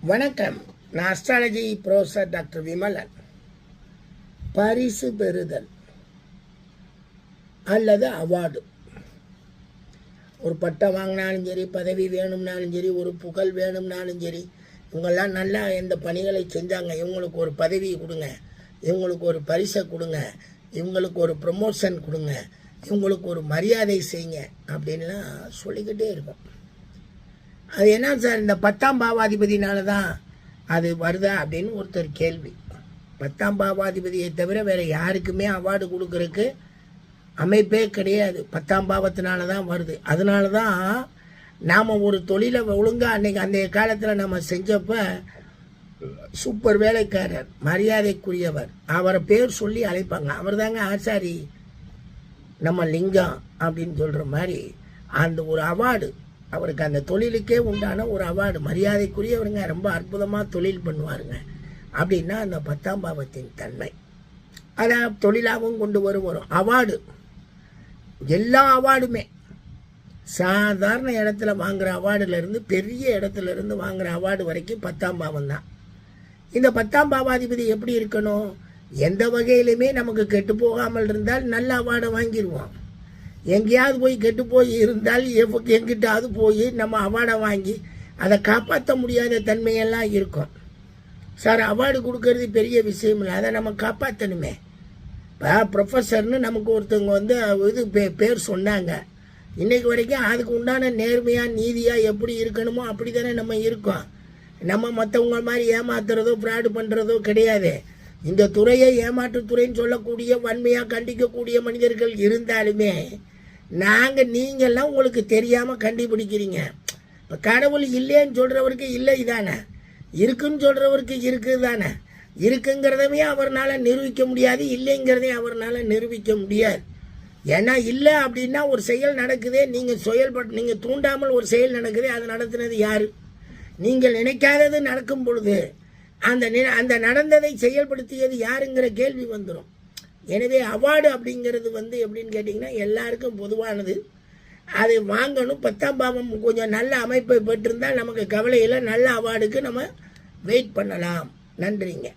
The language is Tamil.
வணக்கம். நான் அஸ்ட்ராலஜி ப்ரொஃபஸர் டாக்டர் விமலன். பரிசு பெறுதல் அல்லது அவார்டு, ஒரு பட்டம் வாங்கினாலும் சரி, பதவி வேணும்னாலும் சரி, ஒரு புகழ் வேணும்னாலும் சரி, இவங்கெல்லாம் நல்லா எந்த பணிகளை செஞ்சாங்க, இவங்களுக்கு ஒரு பதவி கொடுங்க, இவங்களுக்கு ஒரு பரிசை கொடுங்க, இவங்களுக்கு ஒரு ப்ரமோஷன் கொடுங்க, இவங்களுக்கு ஒரு மரியாதை செய்யுங்க அப்படின்லாம் சொல்லிக்கிட்டே இருக்கும். அது என்ன சார், இந்த 10ஆம் பாவாதிபதினால தான் அது வருதா அப்படின்னு ஒருத்தர் கேள்வி. 10ஆம் பாவாதிபதியை தவிர வேறு யாருக்குமே அவார்டு கொடுக்கறதுக்கு அமைப்பே கிடையாது. 10ஆம் பாவத்தினால தான் வருது. அதனால தான் நாம் ஒரு தொழிலை ஒழுங்காக அன்றைக்கி அந்த காலத்தில் நம்ம செஞ்சப்போ சூப்பர் வேலைக்காரர், மரியாதைக்குரியவர், அவரை பேர் சொல்லி அழைப்பாங்க. அவர் தாங்க ஆசாரி, நம்ம லிங்கம் அப்படின்னு சொல்கிற மாதிரி அந்த ஒரு அவார்டு அவருக்கு, அந்த தொழிலுக்கே உண்டான ஒரு அவார்டு. மரியாதைக்குரியவருங்க, ரொம்ப அற்புதமாக தொழில் பண்ணுவாருங்க அப்படின்னா அந்த 10ஆம் பாவத்தின் தன்மை. அதை தொழிலாகவும் கொண்டு வரும் அவார்டு. எல்லா அவார்டுமே சாதாரண இடத்துல வாங்குகிற அவார்டுலேருந்து பெரிய இடத்துல இருந்து வாங்குகிற அவார்டு வரைக்கும் 10ஆம் பாவம் தான். இந்த 10ஆம் பாவாதிபதி எப்படி இருக்கணும், எந்த வகையிலுமே நமக்கு கெட்டு போகாமல் இருந்தால் நல்ல அவார்டை வாங்கிடுவோம். எங்கேயாவது போய் கெட்டு போய் இருந்தால் எங்கிட்டாவது போய் நம்ம அவார்டை வாங்கி அதை காப்பாற்ற முடியாத தன்மையெல்லாம் இருக்கும். சார், அவார்டு கொடுக்கறது பெரிய விஷயம் இல்லை, அதை நம்ம காப்பாற்றணுமே. இப்போ ப்ரொஃபஸர்னு நமக்கு ஒருத்தவங்க இது பேர் சொன்னாங்க. இன்றைக்கு வரைக்கும் அதுக்கு உண்டான நேர்மையாக நீதியாக எப்படி இருக்கணுமோ அப்படி தானே நம்ம இருக்கோம். நம்ம மற்றவங்க மாதிரி ஏமாத்துறதோ ஃப்ராடு பண்ணுறதோ கிடையாது. இந்த துறையை ஏமாற்றுத்துறைன்னு சொல்லக்கூடிய வன்மையாக கண்டிக்கக்கூடிய மனிதர்கள் இருந்தாலுமே நீங்கள்லாம் உங்களுக்கு தெரியாமல் கண்டுபிடிக்கிறீங்க. இப்போ கடவுள் இல்லைன்னு சொல்கிறவருக்கு இல்லை தானே, இருக்குன்னு சொல்கிறவருக்கு இருக்குது தானே. இருக்குங்கிறதவே அவர்னால நிரூபிக்க முடியாது, இல்லைங்கிறதையும் அவர்னால நிரூபிக்க முடியாது. ஏன்னா இல்லை அப்படின்னா ஒரு செயல் நடக்குதே, நீங்கள் தூண்டாமல் ஒரு செயல் நடக்குதே, அது நடத்துனது யார்? நீங்கள் நினைக்காதது நடக்கும் பொழுது அந்த நடந்ததை செயல்படுத்தியது யாருங்கிற கேள்வி வந்துடும். எனவே அவார்டு அப்படிங்கிறது எப்படின்னு கேட்டிங்கன்னா எல்லாருக்கும் பொதுவானது. அதை வாங்கணும். 10ஆம் பாவம் கொஞ்சம் நல்ல அமைப்பை பெற்றிருந்தால் நமக்கு கவலையில் நல்ல அவார்டுக்கு நம்ம வெயிட் பண்ணலாம். நன்றிங்க.